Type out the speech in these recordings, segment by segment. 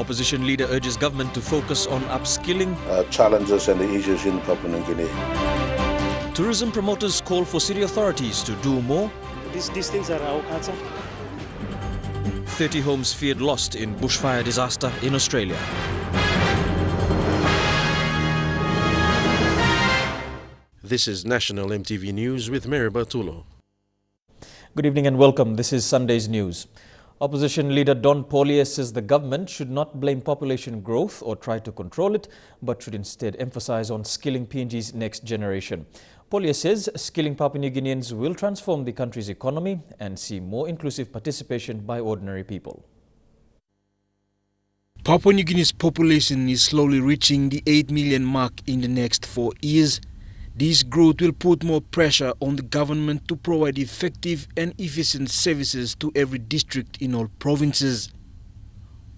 Opposition leader urges government to focus on upskilling. Challenges and the issues in Papua New Guinea. Tourism promoters call for city authorities to do more. These things are our culture. 30 homes feared lost in bushfire disaster in Australia. This is National EMTV News with Mary Bartulo. Good evening and welcome. This is Sunday's news. Opposition leader Don Paulier says the government should not blame population growth or try to control it, but should instead emphasize on skilling PNG's next generation. Paulier says skilling Papua New Guineans will transform the country's economy and see more inclusive participation by ordinary people. Papua New Guinea's population is slowly reaching the 8 million mark in the next 4 years. This growth will put more pressure on the government to provide effective and efficient services to every district in all provinces.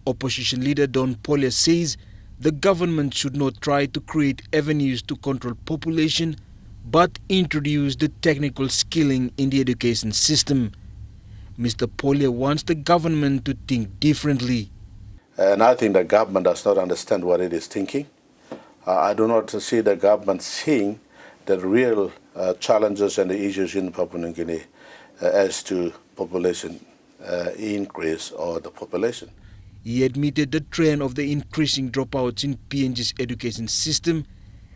Opposition leader Don Paulier says the government should not try to create avenues to control population, but introduce the technical skilling in the education system. Mr. Paulier wants the government to think differently. And I think the government does not understand what it is thinking. I do not see the government seeing the real challenges and the issues in Papua New Guinea as to population increase or the population. He admitted the trend of the increasing dropouts in PNG's education system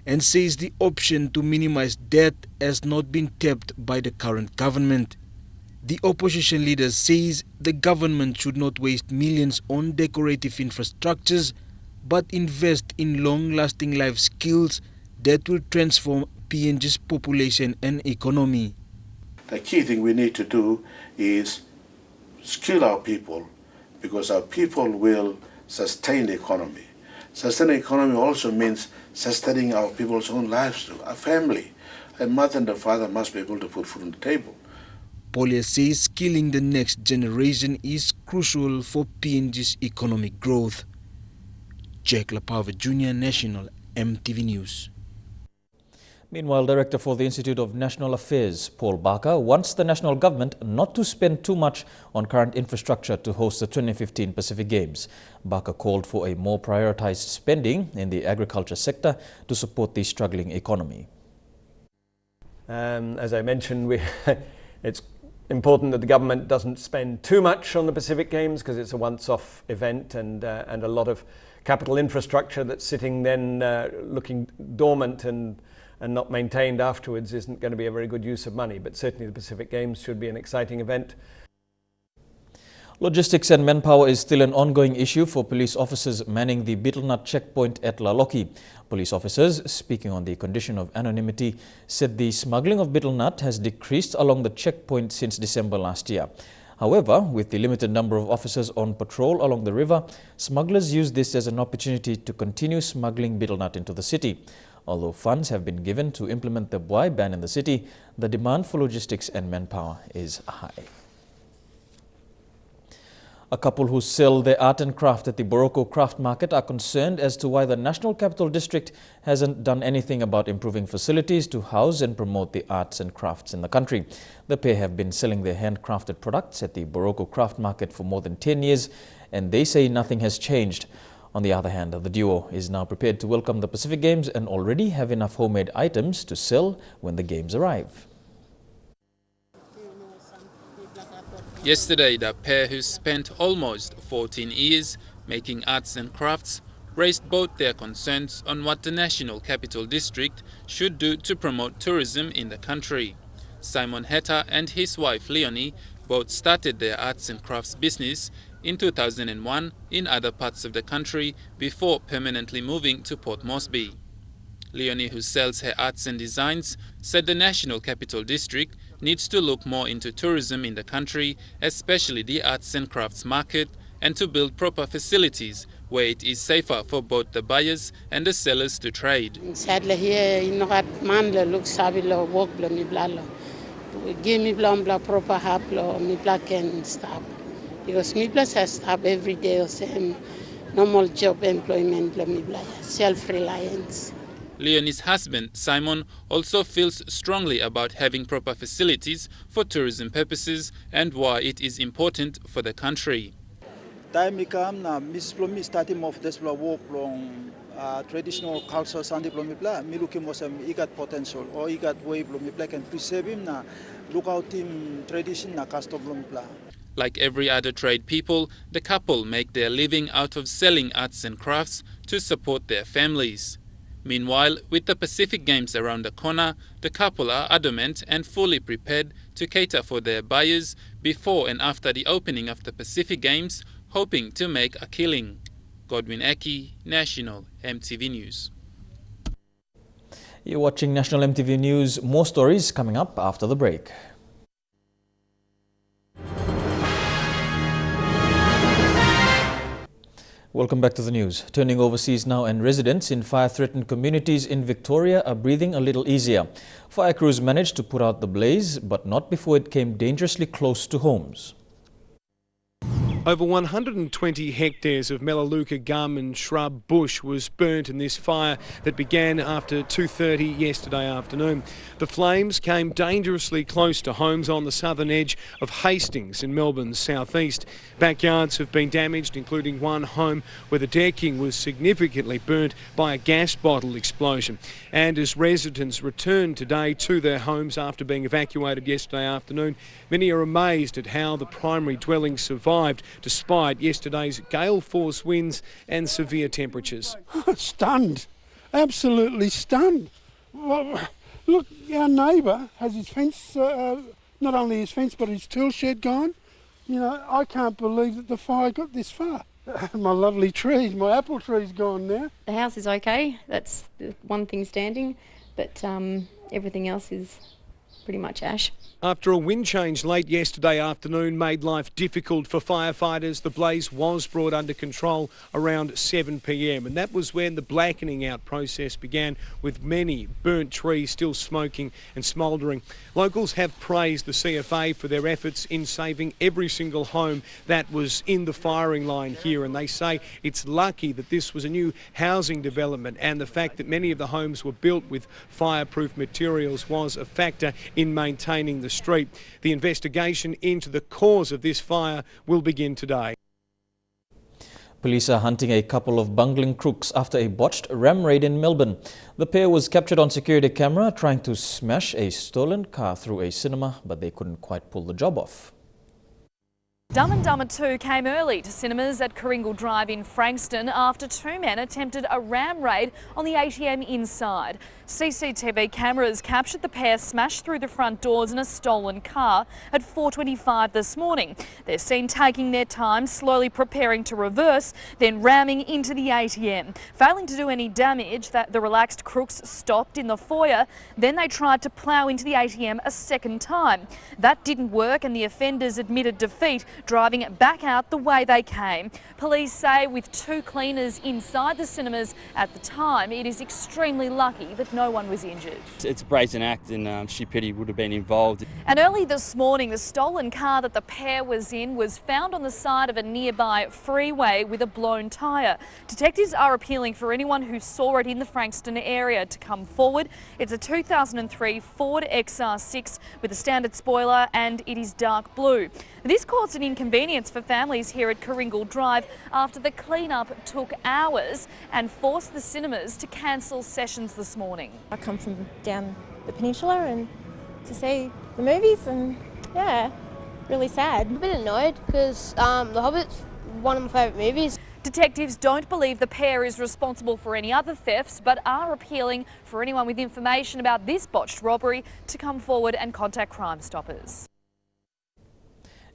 and says the option to minimize debt has not been tapped by the current government. The opposition leader says the government should not waste millions on decorative infrastructures, but invest in long-lasting life skills that will transform PNG's population and economy. The key thing we need to do is skill our people, because our people will sustain the economy. Sustain the economy also means sustaining our people's own lives too. Our family, a mother and a father must be able to put food on the table. Paulier says skilling the next generation is crucial for PNG's economic growth. Jack Lapava Jr., National EMTV News. Meanwhile, Director for the Institute of National Affairs, Paul Barker, wants the national government not to spend too much on current infrastructure to host the 2015 Pacific Games. Barker called for a more prioritized spending in the agriculture sector to support the struggling economy. As I mentioned, it's important that the government doesn't spend too much on the Pacific Games because it's a once-off event and a lot of capital infrastructure that's sitting then looking dormant and not maintained afterwards isn't going to be a very good use of money. But certainly the Pacific Games should be an exciting event. Logistics and manpower is still an ongoing issue for police officers manning the Betelnut checkpoint at Laloki. Police officers, speaking on the condition of anonymity, said the smuggling of Betelnut has decreased along the checkpoint since December last year. However, with the limited number of officers on patrol along the river, smugglers use this as an opportunity to continue smuggling Betelnut into the city. Although funds have been given to implement the buy ban in the city, the demand for logistics and manpower is high. A couple who sell their art and craft at the Boroko Craft Market are concerned as to why the National Capital District hasn't done anything about improving facilities to house and promote the arts and crafts in the country. The pair have been selling their handcrafted products at the Boroko Craft Market for more than 10 years, and they say nothing has changed. On the other hand, the duo is now prepared to welcome the Pacific Games and already have enough homemade items to sell when the games arrive. Yesterday, the pair, who spent almost 14 years making arts and crafts, raised both their concerns on what the National Capital District should do to promote tourism in the country. Simon Heta and his wife Leonie both started their arts and crafts business in 2001 in other parts of the country before permanently moving to Port Moresby. Leonie, who sells her arts and designs, said the National Capital District needs to look more into tourism in the country, especially the arts and crafts market, and to build proper facilities where it is safer for both the buyers and the sellers to trade. Sadly, here in Nogat Manla looks sabilo work blo mi blalo. Give me bla proper haplo mi black and stop. Because mi plus has stop every day or same normal job employment blo mi bla self-reliance. Leonie's husband, Simon, also feels strongly about having proper facilities for tourism purposes and why it is important for the country. time come na Miss Plomi starting off this work long traditional culture Sunday Plomi pla mi looking was igat potential or igat way Plomi pla can preserve him na look out him tradition na custom Plomi pla. Like every other trade people, the couple make their living out of selling arts and crafts to support their families. Meanwhile, with the Pacific Games around the corner, the couple are adamant and fully prepared to cater for their buyers before and after the opening of the Pacific Games, hoping to make a killing. Godwin Aki, National MTV News. You're watching National MTV News. More stories coming up after the break. Welcome back to the news. Turning overseas now, and residents in fire-threatened communities in Victoria are breathing a little easier. Fire crews managed to put out the blaze, but not before it came dangerously close to homes. Over 120 hectares of Melaleuca gum and shrub bush was burnt in this fire that began after 2:30 yesterday afternoon. The flames came dangerously close to homes on the southern edge of Hastings in Melbourne's southeast. Backyards have been damaged, including one home where the decking was significantly burnt by a gas bottle explosion. And as residents return today to their homes after being evacuated yesterday afternoon, many are amazed at how the primary dwellings survived despite yesterday's gale force winds and severe temperatures. Stunned, absolutely stunned. Well, look, our neighbour has his fence, not only his fence but his tool shed gone. You know, I can't believe that the fire got this far. My lovely trees, my apple tree's gone now. The house is okay, that's the one thing standing, but everything else is pretty much ash. After a wind change late yesterday afternoon made life difficult for firefighters, the blaze was brought under control around 7 p.m. and that was when the blackening out process began, with many burnt trees still smoking and smouldering. Locals have praised the CFA for their efforts in saving every single home that was in the firing line here, and they say it's lucky that this was a new housing development and the fact that many of the homes were built with fireproof materials was a factor in maintaining the street. The investigation into the cause of this fire will begin today. Police are hunting a couple of bungling crooks after a botched ram raid in Melbourne. The pair was captured on security camera trying to smash a stolen car through a cinema, but they couldn't quite pull the job off. Dumb and Dumber 2 came early to cinemas at Coringal Drive in Frankston after two men attempted a ram raid on the ATM inside. CCTV cameras captured the pair smash through the front doors in a stolen car at 4:25 this morning. They're seen taking their time, slowly preparing to reverse, then ramming into the ATM. Failing to do any damage, the relaxed crooks stopped in the foyer. Then they tried to plough into the ATM a second time. That didn't work and the offenders admitted defeat, driving back out the way they came. Police say with two cleaners inside the cinemas at the time, it is extremely lucky that no one was injured. It's a brazen act and stupidity would have been involved. And early this morning, the stolen car that the pair was in was found on the side of a nearby freeway with a blown tyre. Detectives are appealing for anyone who saw it in the Frankston area to come forward. It's a 2003 Ford XR6 with a standard spoiler and it is dark blue. This caused an inconvenience for families here at Coringal Drive after the clean-up took hours and forced the cinemas to cancel sessions this morning. I come from down the peninsula and to see the movies and yeah, really sad. I'm a bit annoyed because The Hobbit's one of my favourite movies. Detectives don't believe the pair is responsible for any other thefts but are appealing for anyone with information about this botched robbery to come forward and contact Crime Stoppers.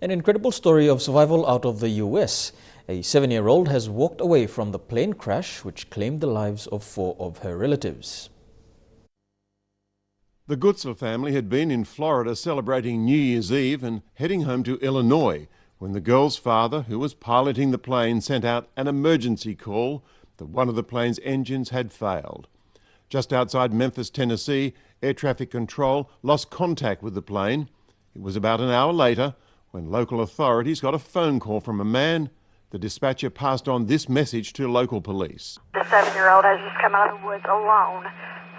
An incredible story of survival out of the US. A 7-year-old has walked away from the plane crash which claimed the lives of 4 of her relatives. The Gutzler family had been in Florida celebrating New Year's Eve and heading home to Illinois when the girl's father, who was piloting the plane, sent out an emergency call that one of the plane's engines had failed. Just outside Memphis, Tennessee, air traffic control lost contact with the plane. It was about an hour later when local authorities got a phone call from a man. The dispatcher passed on this message to local police. The 7-year-old has just come out of the woods alone,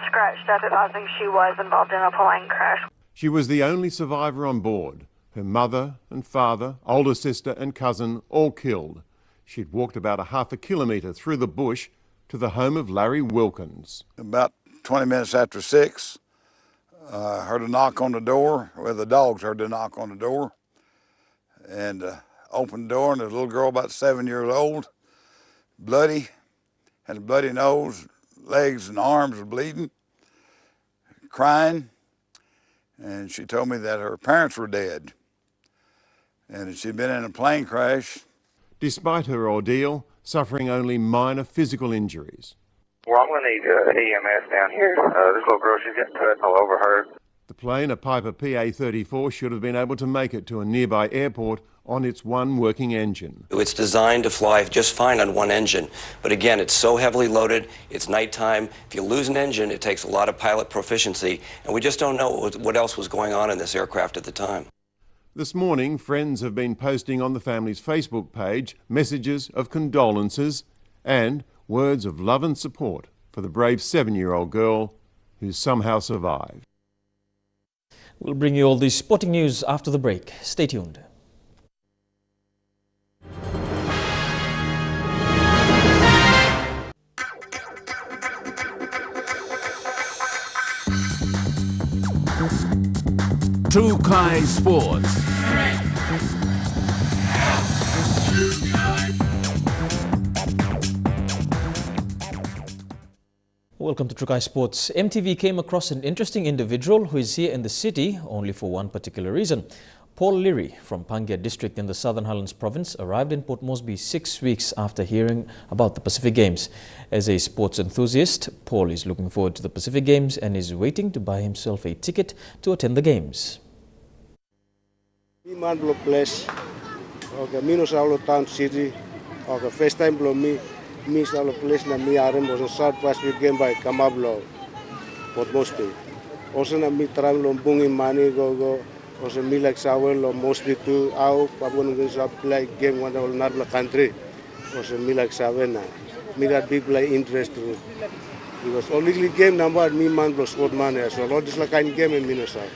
scratched up, advising she was involved in a plane crash. She was the only survivor on board. Her mother and father, older sister and cousin all killed. She'd walked about a half a kilometre through the bush to the home of Larry Wilkins. About 20 minutes after 6, I heard a knock on the door. Well, the dogs heard the knock on the door. And opened the door, and there's a little girl about 7 years old, bloody, had a bloody nose, legs and arms were bleeding, crying. And she told me that her parents were dead and that she'd been in a plane crash. Despite her ordeal, suffering only minor physical injuries. Well, I'm going to need EMS down here. This little girl, she's getting cut all over her. The plane, a Piper PA-34, should have been able to make it to a nearby airport on its one working engine. It's designed to fly just fine on one engine, but again, it's so heavily loaded, it's nighttime. If you lose an engine, it takes a lot of pilot proficiency, and we just don't know what else was going on in this aircraft at the time. This morning, friends have been posting on the family's Facebook page messages of condolences and words of love and support for the brave 7-year-old girl who somehow survived. We'll bring you all the sporting news after the break. Stay tuned. Trukai Sports. Welcome to Trukai Sports. MTV came across an interesting individual who is here in the city only for one particular reason. Paul Leary from Pangia district in the Southern Highlands province arrived in Port Moresby 6 weeks after hearing about the Pacific Games. As a sports enthusiast, Paul is looking forward to the Pacific Games and is waiting to buy himself a ticket to attend the Games. Man blow place, okay, minus all town city, okay, first time blow me all place na me arem was a South Pacific game by Kamablo, Port Moresby. Also na me travel bungi money go, also me like Sawel or Moresby to out, Papua New Guineans play game one all Narbla country, also me like Savena. Me got big play interest to because only game number me man blow sport man as well. All this like kind game in Minnesota.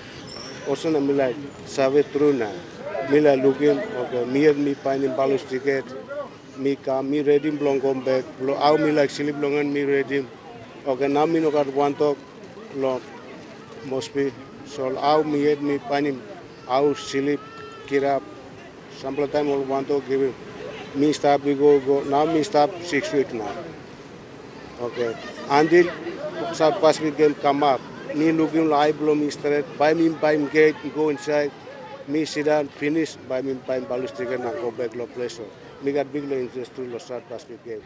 Also na me like Save through na. Me like looking, okay, me and me finding balance ticket. Me come, me ready, blong come back. How me like silly blong and me ready. Okay, now me no got one talk, long, must be. So how me had me finding, how silly, kira, sample time all one talk give him. Me stop, we go. Now me stop 6 weeks now. Okay, until South Pacific game come up. Me looking like blow me straight, buy me gate, go inside. Me sit down, finish, buy me balance ticket and go back to place. Me got big interest to the South Pacific game.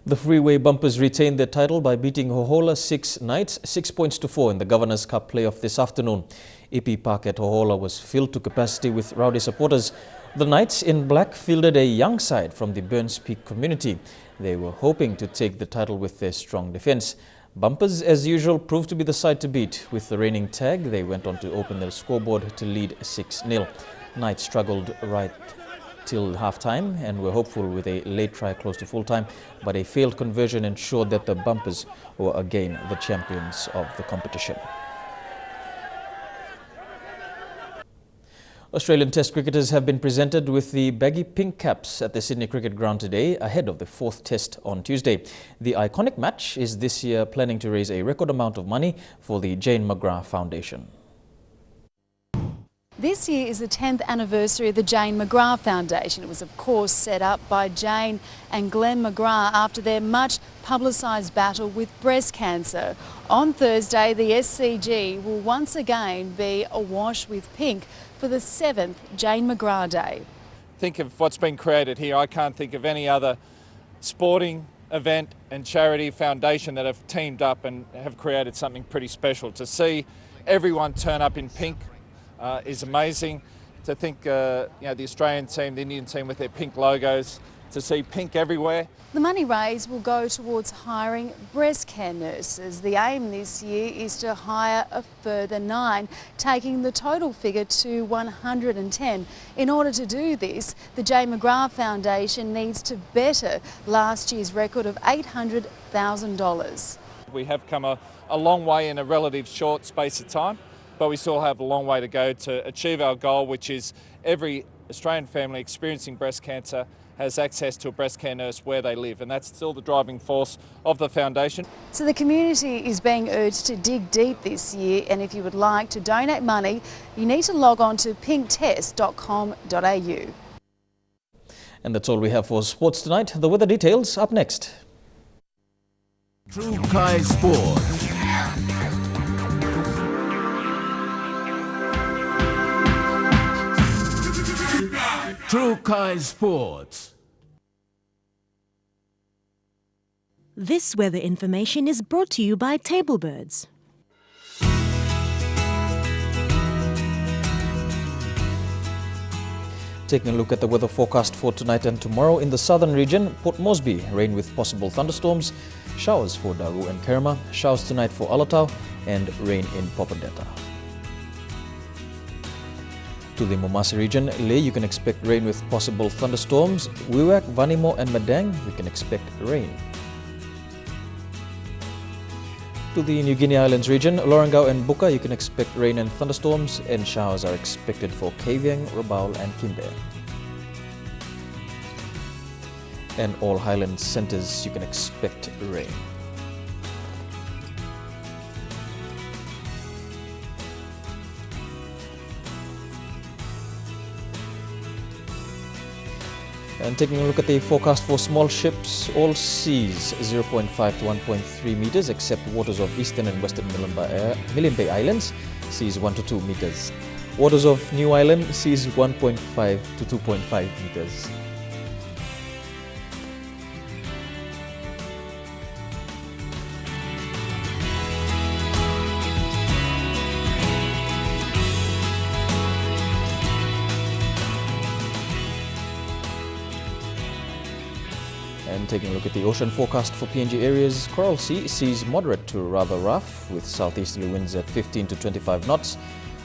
The Freeway Bumpers retained their title by beating Hohola 6 Knights 6 points to 4 in the Governor's Cup playoff this afternoon. EP Park at Hohola was filled to capacity with rowdy supporters. The Knights in black fielded a young side from the Burns Peak community. They were hoping to take the title with their strong defence. Bumpers, as usual, proved to be the side to beat. With the reigning tag, they went on to open their scoreboard to lead 6-0. Knights struggled right till half-time and were hopeful with a late try close to full-time, but a failed conversion ensured that the Bumpers were again the champions of the competition. Australian Test cricketers have been presented with the baggy pink caps at the Sydney Cricket Ground today ahead of the 4th Test on Tuesday. The iconic match is this year planning to raise a record amount of money for the Jane McGrath Foundation. This year is the 10th anniversary of the Jane McGrath Foundation. It was of course set up by Jane and Glenn McGrath after their much publicised battle with breast cancer. On Thursday, the SCG will once again be awash with pink for the 7th Jane McGrath Day. Think of what's been created here. I can't think of any other sporting event and charity foundation that have teamed up and have created something pretty special. To see everyone turn up in pink is amazing. To think, the Australian team, the Indian team with their pink logos, to see pink everywhere. The money raised will go towards hiring breast care nurses. The aim this year is to hire a further 9, taking the total figure to 110. In order to do this, the Jane McGrath Foundation needs to better last year's record of $800,000. We have come a long way in a relative short space of time, but we still have a long way to go to achieve our goal, which is every Australian family experiencing breast cancer has access to a breast care nurse where they live, and that's still the driving force of the foundation. So the community is being urged to dig deep this year, and if you would like to donate money, you need to log on to pinktest.com.au. And that's all we have for sports tonight. The weather details up next. True Kai Sports. True Kai Sports. This weather information is brought to you by Tablebirds. Taking a look at the weather forecast for tonight and tomorrow in the southern region, Port Moresby, rain with possible thunderstorms, showers for Daru and Kerma, showers tonight for Alatau, and rain in Popadeta. To the Momasi region, Leh, you can expect rain with possible thunderstorms. Wewak, Vanimo and Madang, you can expect rain. To the New Guinea Islands region, Lorengau and Buka, you can expect rain and thunderstorms, and showers are expected for Kavieng, Rabaul and Kimbe. And all highland centres, you can expect rain. And taking a look at the forecast for small ships, all seas 0.5 to 1.3 meters except waters of eastern and western Milne Bay Islands, seas 1 to 2 meters. Waters of New Island, seas 1.5 to 2.5 meters. And taking a look at the ocean forecast for PNG areas, Coral Sea sees moderate to rather rough with southeasterly winds at 15 to 25 knots.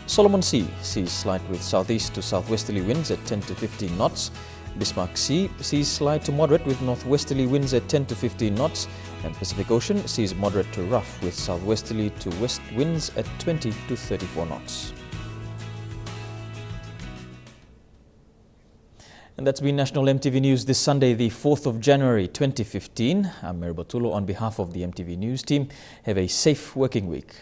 Solomon Sea sees slight with southeast to southwesterly winds at 10 to 15 knots. Bismarck Sea sees slight to moderate with northwesterly winds at 10 to 15 knots. And Pacific Ocean sees moderate to rough with southwesterly to west winds at 20 to 34 knots. And that's been National EMTV News this Sunday, the 4th of January 2015. I'm Mary Botulo on behalf of the EMTV News team. Have a safe working week.